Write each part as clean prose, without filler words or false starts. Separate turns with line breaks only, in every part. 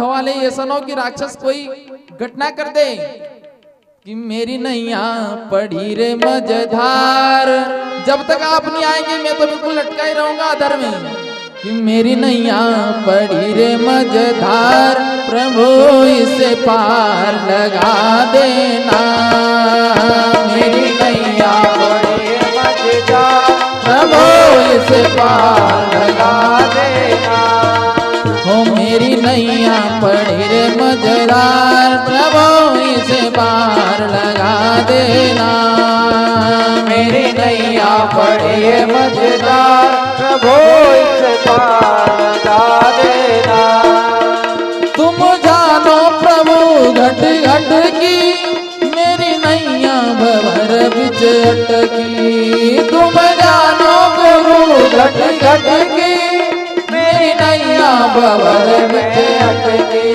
हवाले ऐसा न हो कि राक्षस कोई घटना कर दे कि मेरी नैया पड़ी रे मझधार, जब तक आप नहीं आएंगे मैं तो बिल्कुल लटका ही रहूंगा अधर में। कि मेरी नैया पड़ी रे मझधार, प्रभु इसे पार लगा देना। मेरी नैया पड़ी रे मझधार, प्रभु इसे पार लगा देना। हो मेरी नैया पड़ी रे मझधार, प्रभु इसे पार लगा देना। मेरी नैया पड़ी रे मझधार, प्रभु इसे पार लगा देना। तुम जानो प्रभु घट घट की, मेरी नैया भंवर बिच अटकी। तुम जानो प्रभु घट घट की, मेरी नैया भंवर बिच अटकी।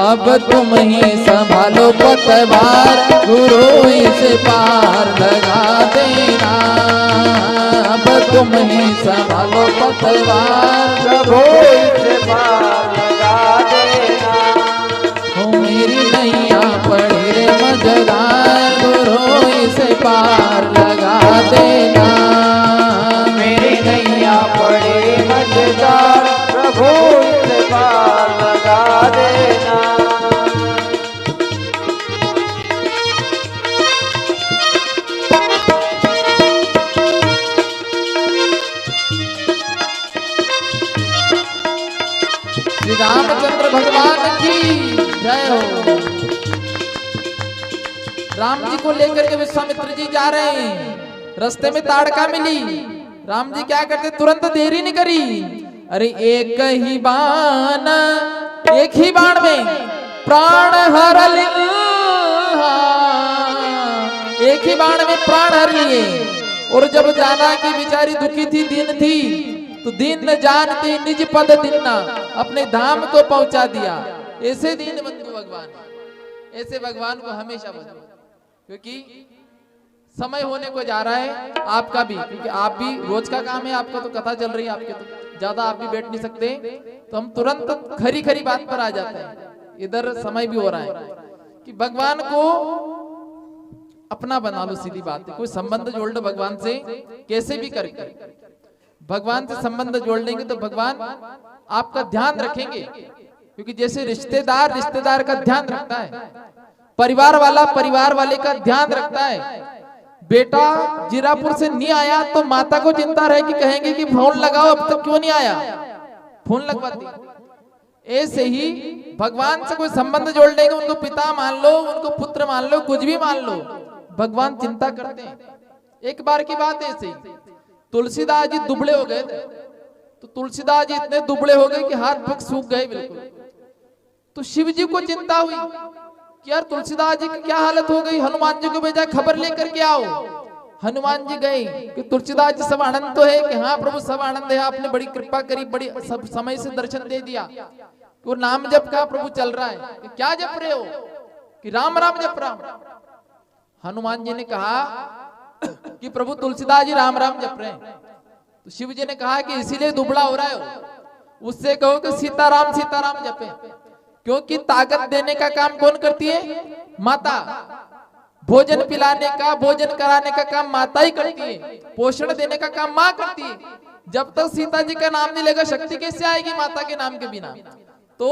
अब तुम ही संभालो पतवार, गुरु इसे पार लगा देना। अब तुम ही संभालो पतवार,
प्रभु इसे पार लगा देना।
हो मेरी नैया पड़ी रे मझधार, गुरु इसे पार लगा देना।
मेरी नैया पड़ी मझधार, प्रभु इसे पार लगा देना।
श्री रामचंद्र भगवान की जय हो। राम जी को लेकर के विश्वामित्र जी जा रहे हैं, रास्ते में ताड़का मिली। राम जी क्या करते, तुरंत देरी नहीं करी। अरे एक ही बाण में प्राण हर लिए, एक ही बाण में प्राण हर लिए। और जब जाना कि बेचारी दुखी थी, दीन थी, तो दीन न जानती निज पद दीना, अपने धाम को पहुंचा दिया। ऐसे दीन बंधु भगवान, ऐसे भगवान को हमेशा बंधु, क्योंकि समय होने को जा रहा है आपका भी, क्योंकि आप भी रोज का काम है, आपका तो कथा चल रही है, आपके तो ज्यादा आप भी बैठ नहीं सकते, तो हम तुरंत खरी खरी बात पर आ जाते हैं। इधर समय भी हो रहा है कि भगवान को अपना बना लो, सीधी बात है। कोई संबंध जोड़ लो भगवान से, कैसे भी करके भगवान से संबंध जोड़ लेंगे तो भगवान आपका ध्यान रखेंगे। क्योंकि जैसे रिश्तेदार का ध्यान रखता है, परिवार वाला परिवार वाले का ध्यान रखता है। बेटा जीरापुर से नहीं आया तो माता को चिंता रहे कि कहेंगे कि फोन लगाओ, अब तक क्यों नहीं आया, फोन लगवाती। ऐसे ही भगवान से कोई संबंध जोड़ लेंगे, उनको पिता मान लो, उनको पुत्र मान लो, कुछ भी मान लो, भगवान चिंता करते हैं। एक बार की बात है, ऐसे ही तुलसीदास जी दुबले हो गए थे। तो तुलसीदास जी इतने दुबले हो गए कि हाथ पग सूख गए बिल्कुल। तो शिव जी को चिंता हुई कि यार तुलसीदास जी की क्या हालत हो गई, हनुमान जी को भेजा खबर लेकर के आओ। हनुमान जी गए कि तुलसीदास जी सब आनंद तो है, कि हाँ प्रभु सब आनंद है, आपने बड़ी कृपा करी, बड़ी सब समय से दर्शन दे दिया। वो नाम जप का प्रभु चल रहा है, कि क्या जप रहे हो, कि राम राम जप रहा हूं। हनुमान जी ने कहा कि प्रभु तुलसीदास जी राम राम जप रहे हैं। तो शिव जी ने कहा कि इसीलिए दुबला हो रहा है, उससे कहो कि सीताराम जपे। क्योंकि ताकत देने का काम कौन करती है, माता। भोजन पिलाने का, भोजन कराने का काम माता ही करती है, पोषण देने का काम माँ करती है। जब तक सीता जी का नाम नहीं लेगा, शक्ति कैसे आएगी माता के नाम के बिना। तो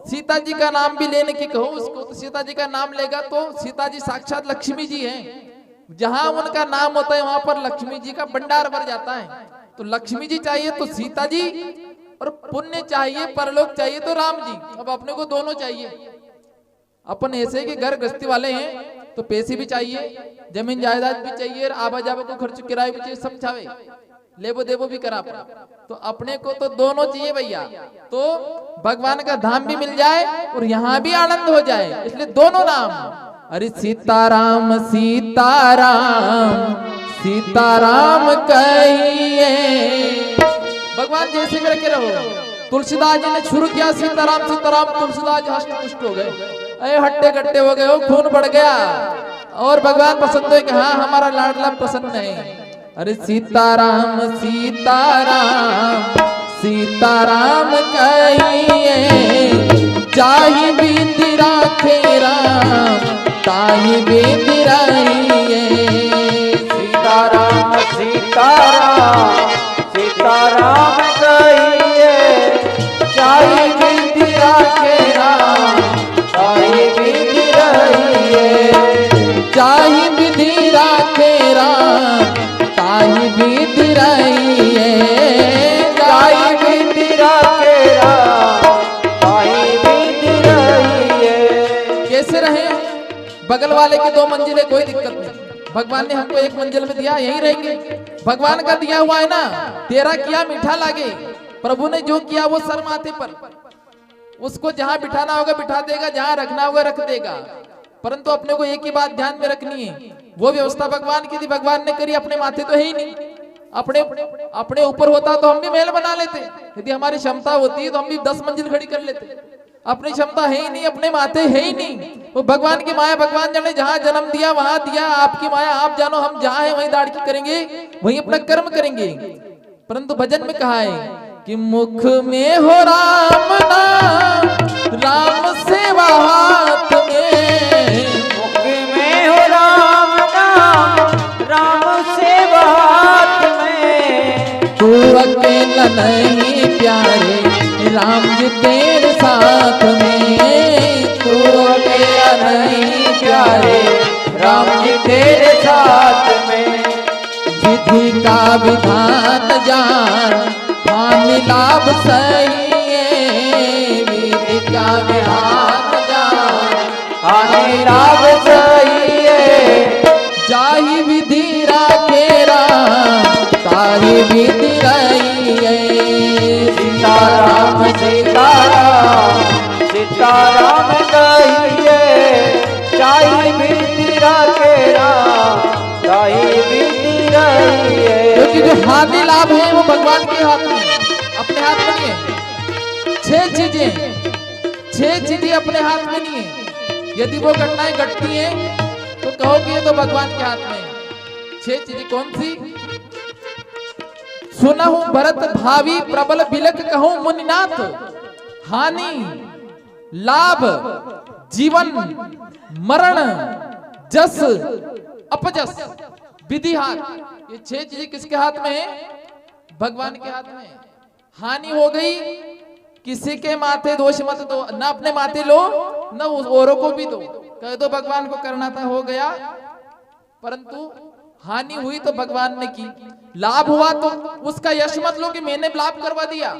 सीता जी का नाम भी लेने की कहो उसको, तो सीता जी का नाम लेगा तो सीता जी साक्षात लक्ष्मी जी हैं। जहां उनका नाम होता है वहां पर लक्ष्मी जी का भंडार भर जाता है। तो लक्ष्मी जी चाहिए तो सीता जी, और पुण्य चाहिए परलोक चाहिए तो राम जी। अब अपने को दोनों चाहिए। अपन ऐसे के घर गृहस्थी वाले हैं तो पैसे भी चाहिए, जमीन जायदाद भी चाहिए, आवा जावा को खर्च किराए भी चाहिए, सब चाहे, लेबो देबो भी करा। तो अपने को तो दोनों चाहिए भैया। तो भगवान का धाम भी मिल जाए और यहाँ भी आनंद हो जाए, इसलिए दोनों नाम। अरे सीताराम सीताराम सीताराम कहिए, भगवान जैसे भी रखे रहो। तुलसीदास जी ने शुरू किया सीताराम सीताराम, तुलसीदास जी हष्ट पुष्ट हो गए, अरे हट्टे कट्टे हो गए, खून बढ़ गया। और भगवान पसंद है कि हाँ हमारा लाडला प्रसन्न है। अरे सीताराम सीताराम सीताराम कहिए, जाहि विधि राखे राम ताहि विधि रहिए।
सीताराम सीताराम सीताराम कहिए, जाहि विधि राखे राम ताहि विधि रहिए।
जाहि विधि राखे राम ताहि विधि रहिए।
जाहि विधि राखे राम ताहि विधि रहिए।
कैसे रहे? बगल वाले की 2 मंजिलें, कोई दिक्कत नहीं, भगवान ने हमको 1 मंजिल में दिया, यहीं रहेंगे। भगवान का दिया हुआ है ना, तेरा किया मीठा लागे। प्रभु ने जो किया वो सर माथे पर, उसको जहां बिठाना होगा बिठा देगा, जहां रखना होगा रख देगा। परंतु अपने को एक ही बात ध्यान में रखनी है, वो व्यवस्था भगवान की थी, भगवान ने करी, अपने माथे तो है ही नहीं। अपने ऊपर होता तो हम भी महल बना लेते, यदि हमारी क्षमता होती तो हम भी 10 मंजिल खड़ी कर लेते। अपनी क्षमता है ही नहीं, अपने माथे है ही नहीं। वो भगवान की माया, भगवान जाने जहां जन्म दिया वहां दिया। आपकी माया आप जानो, हम जहां है वहीं दाढ़ी करेंगे, वहीं अपना कर्म करेंगे। परंतु भजन में कहा है कि मुख में हो राम नाम, राम सेवा हाथ में।
मुख में हो राम नाम, राम सेवा हाथ में।
तू अकेला नहीं प्यारे, राम जी तेरे साथ में।
तू अकेला नहीं प्यारे, राम जी तेरे साथ में।
विधि का विधान जान, हानि लाभ सही है। विधि का विधान जान,
हानि लाभ सही है।
जाहि विधि राखे राम ताहि विधि रहिए।
सीताराम सीताराम सीताराम कहिए, जाहि विधि राखे राम ताहि विधि रहिए।
क्योंकि जो हानि लाभ है वो भगवान के हाथ में, अपने हाथ में नहीं है। 6 चीजें अपने हाथ में नहीं है। यदि वो घटनाएं घटती हैं तो कहो कि ये तो भगवान के हाथ में है। 6 चीजें कौन सी? सुनहु भरत भावी प्रबल बिलक कहूं मुनिनाथ। हानि लाभ जीवन मरण जस अपजस विधि हाथ, ये 6 चीजें किसके हाथ में है? भगवान के हाथ में। हानि हो गई, किसी के माथे दोष मत दो, ना अपने माथे लो ना औरों को भी दो, कह दो भगवान को करना था हो गया। परंतु हानि हुई तो भगवान ने की, लाभ हुआ तो उसका यश मत लो कि मैंने लाभ करवा दिया।